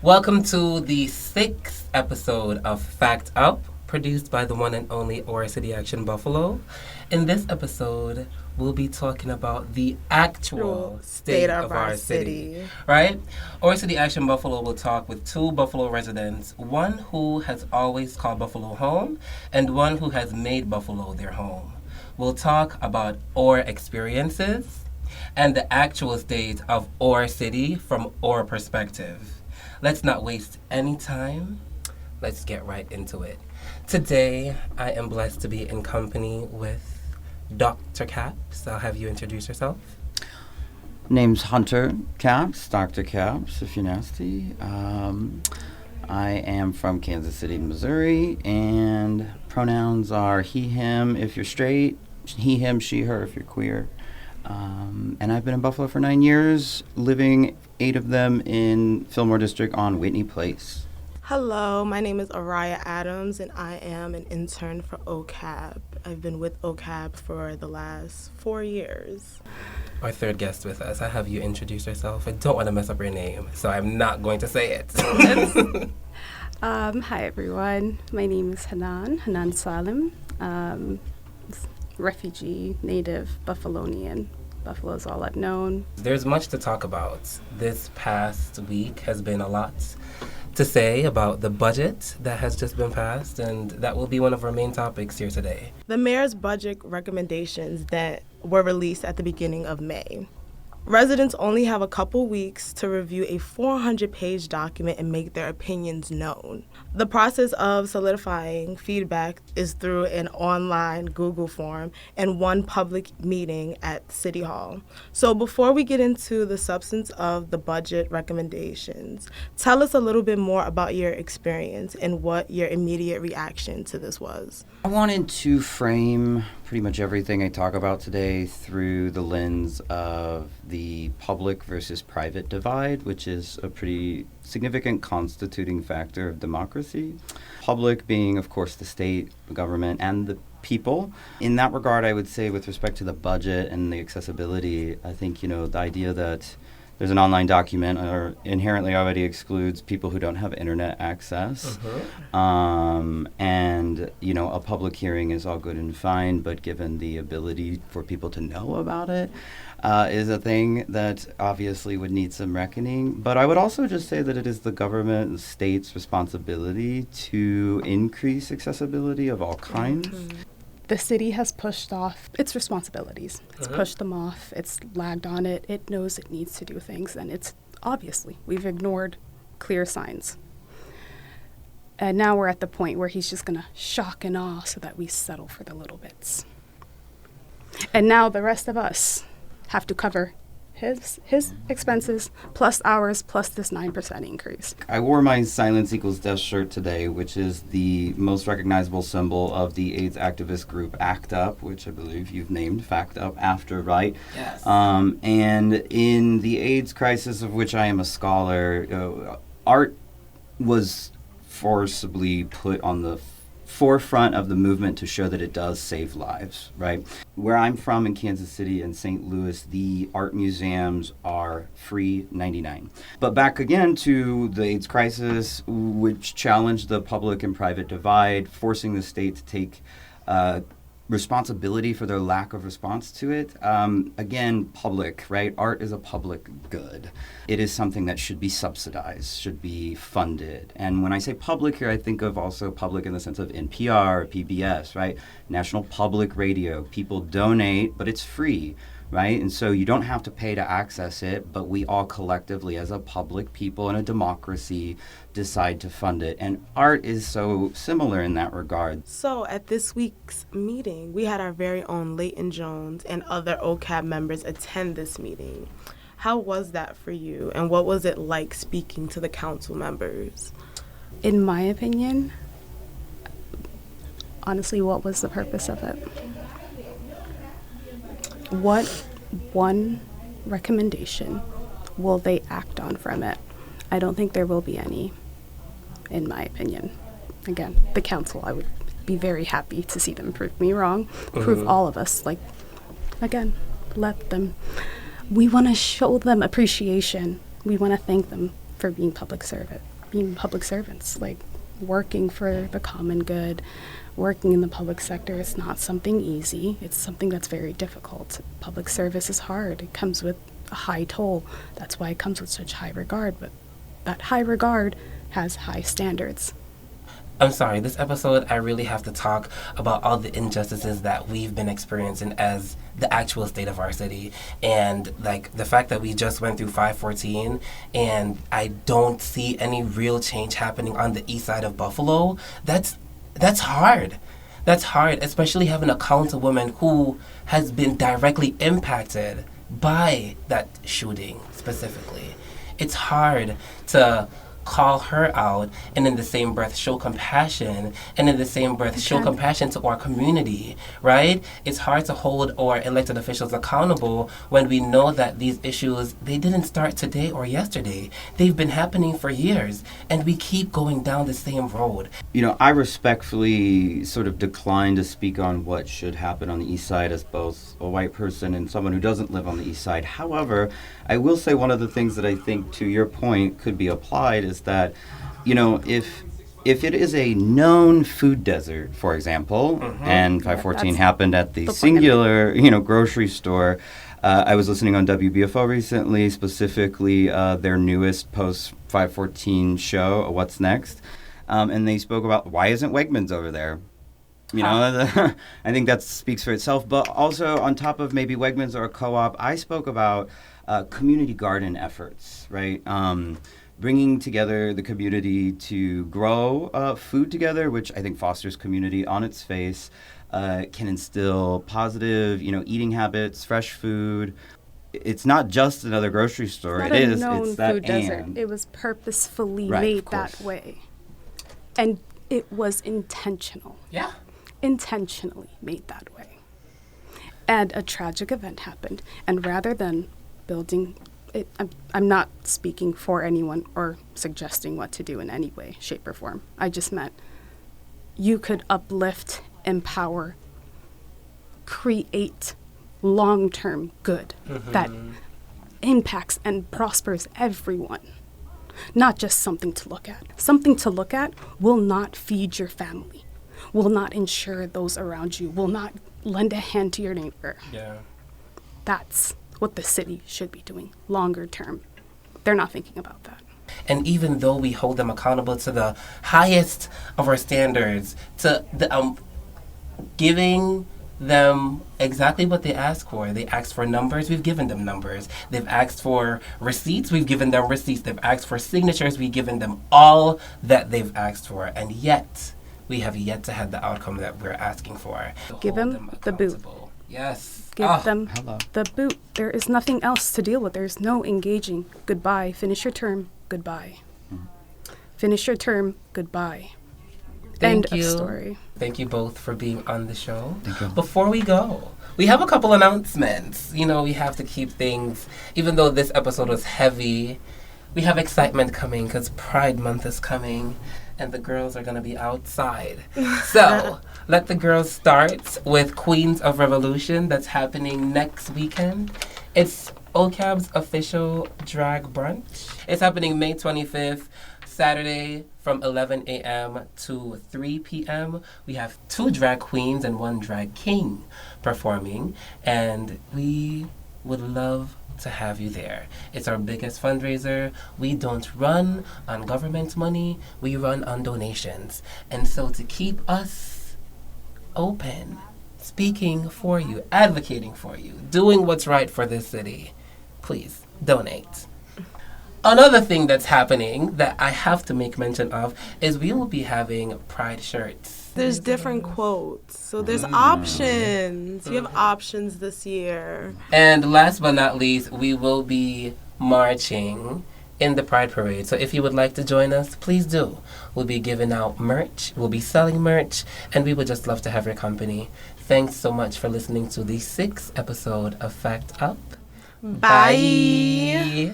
Welcome to the 6th episode of Fact Up, produced by the one and only Ora City Action Buffalo. In this episode, we'll be talking about the actual state of our city. Right? Ora City Action Buffalo will talk with two Buffalo residents, one who has always called Buffalo home and one who has made Buffalo their home. We'll talk about Ora experiences and the actual state of Ora City from Ora perspective. Let's not waste any time. Let's get right into it. Today, I am blessed to be in company with Dr. Caps. I'll have you introduce yourself. Name's Hunter Caps, Dr. Caps, if you're nasty. I am from Kansas City, Missouri, and pronouns are he, him if you're straight, he, him, she, her if you're queer. And I've been in Buffalo for 9 years, living 8 of them in Fillmore District on Whitney Place. Hello, my name is Araya Adams, and I am an intern for OCAB. I've been with OCAB for the last 4 years. Our third guest with us, I have you introduce yourself. I don't want to mess up your name, so I'm not going to say it. Hi, everyone. My name is Xanaan Salim. Refugee, native, Buffalonian. Buffalo is all I've known. There's much to talk about. This past week has been a lot to say about the budget that has just been passed, and that will be one of our main topics here today. The mayor's budget recommendations that were released at the beginning of May. Residents only have a couple weeks to review a 400-page document and make their opinions known. The process of solidifying feedback is through an online Google form and one public meeting at City Hall. So before we get into the substance of the budget recommendations, tell us a little bit more about your experience and what your immediate reaction to this was. I wanted to frame pretty much everything I talk about today through the lens of the public versus private divide, which is a pretty significant constituting factor of democracy. Public being, of course, the state, the government, and the people. In that regard, I would say with respect to the budget and the accessibility, I think, the idea that there's an online document or inherently already excludes people who don't have internet access. And, a public hearing is all good and fine, but given the ability for people to know about it is a thing that obviously would need some reckoning. But I would also just say that it is the government and state's responsibility to increase accessibility of all kinds. The city has pushed off its responsibilities. It's pushed them off. It's lagged on it. It knows it needs to do things, and it's obviously we've ignored clear signs. And now we're at the point where he's just going to shock and awe so that we settle for the little bits. And now the rest of us have to cover his expenses plus ours plus this 9% increase. I wore my Silence Equals Death shirt today, which is the most recognizable symbol of the AIDS activist group ACT UP, which I believe you've named Fact Up after, right? Yes. And in the AIDS crisis, of which I am a scholar, art was forcibly put on the forefront of the movement to show that it does save lives, right? Where I'm from in Kansas City and St. Louis, the art museums are free 99. But back again to the AIDS crisis, which challenged the public and private divide, forcing the state to take responsibility for their lack of response to it. Again, public, right? Art is a public good. It is something that should be subsidized, should be funded. And when I say public here, I think of also public in the sense of NPR, PBS, right? National Public Radio. People donate, but it's free, right? And so you don't have to pay to access it, but we all collectively as a public people in a democracy decide to fund it. And art is so similar in that regard. So at this week's meeting, we had our very own Leighton Jones and other OCAB members attend this meeting. How was that for you, and what was it like speaking to the council members? In my opinion, honestly, what was the purpose of it? What one recommendation will they act on from it? I don't think there will be any, in my opinion. Again, the council, I would be very happy to see them prove me wrong, prove all of us, again, let them. We want to show them appreciation. We want to thank them for being public being public servants, like working for the common good, working in the public sector is not something easy. It's something that's very difficult. Public service is hard. It comes with a high toll. That's why it comes with such high regard. But that high regard has high standards. I'm sorry, this episode I really have to talk about all the injustices that we've been experiencing as the actual state of our city. And like the fact that we just went through 514 and I don't see any real change happening on the east side of Buffalo, that's hard. That's hard, especially having a councilwoman who has been directly impacted by that shooting specifically. It's hard to call her out and in the same breath show compassion and in the same breath show compassion to our community, right? It's hard to hold our elected officials accountable when we know that these issues, they didn't start today or yesterday. They've been happening for years and we keep going down the same road. You know, I respectfully sort of decline to speak on what should happen on the east side as both a white person and someone who doesn't live on the east side. However, I will say one of the things that I think, to your point, could be applied is that, you know, if it is a known food desert, for example, and 514 happened at the singular, you know, grocery store, I was listening on WBFO recently, specifically their newest post-514 show, What's Next, and they spoke about why isn't Wegmans over there? You know, I think that speaks for itself. But also on top of maybe Wegmans or a co-op, I spoke about community garden efforts, right? Bringing together the community to grow food together, which I think fosters community on its face, can instill positive, you know, eating habits, fresh food. It's not just another grocery store. It's that food desert. It was purposefully made that way. And it was intentional. Yeah. Intentionally made that way. And a tragic event happened. And rather than building it, I'm not speaking for anyone or suggesting what to do in any way, shape, or form. I just meant you could uplift, empower, create long-term good that impacts and prospers everyone. Not just something to look at. Something to look at will not feed your family, will not ensure those around you, will not lend a hand to your neighbor. Yeah. That's what the city should be doing longer term. They're not thinking about that. And even though we hold them accountable to the highest of our standards, to the giving them exactly what they ask for. They asked for numbers, we've given them numbers. They've asked for receipts, we've given them receipts. They've asked for signatures, we've given them all that they've asked for. And yet, we have yet to have the outcome that we're asking for. Give them the boot. Yes. Give them the boot. There is nothing else to deal with. There's no engaging. Goodbye. Finish your term. Goodbye. Finish your term. Goodbye. End of story. Thank you both for being on the show. Thank you. Before we go, we have a couple announcements. You know, we have to keep things, even though this episode was heavy, we have excitement coming because Pride Month is coming and the girls are going to be outside. So, let the girls start with Queens of Revolution that's happening next weekend. It's OCAB's official drag brunch. It's happening May 25th, Saturday from 11 a.m. to 3 p.m. We have 2 drag queens and 1 drag king performing, and we would love to have you there. It's our biggest fundraiser. We don't run on government money, we run on donations. And so to keep us open, speaking for you, advocating for you, doing what's right for this city, please donate. Another thing that's happening that I have to make mention of is we will be having Pride shirts. There's different quotes, so there's options. You have options this year. And last but not least, we will be marching in the Pride Parade. So if you would like to join us, please do. We'll be giving out merch, we'll be selling merch, and we would just love to have your company. Thanks so much for listening to the 6th episode of Fact Up. Bye. Bye.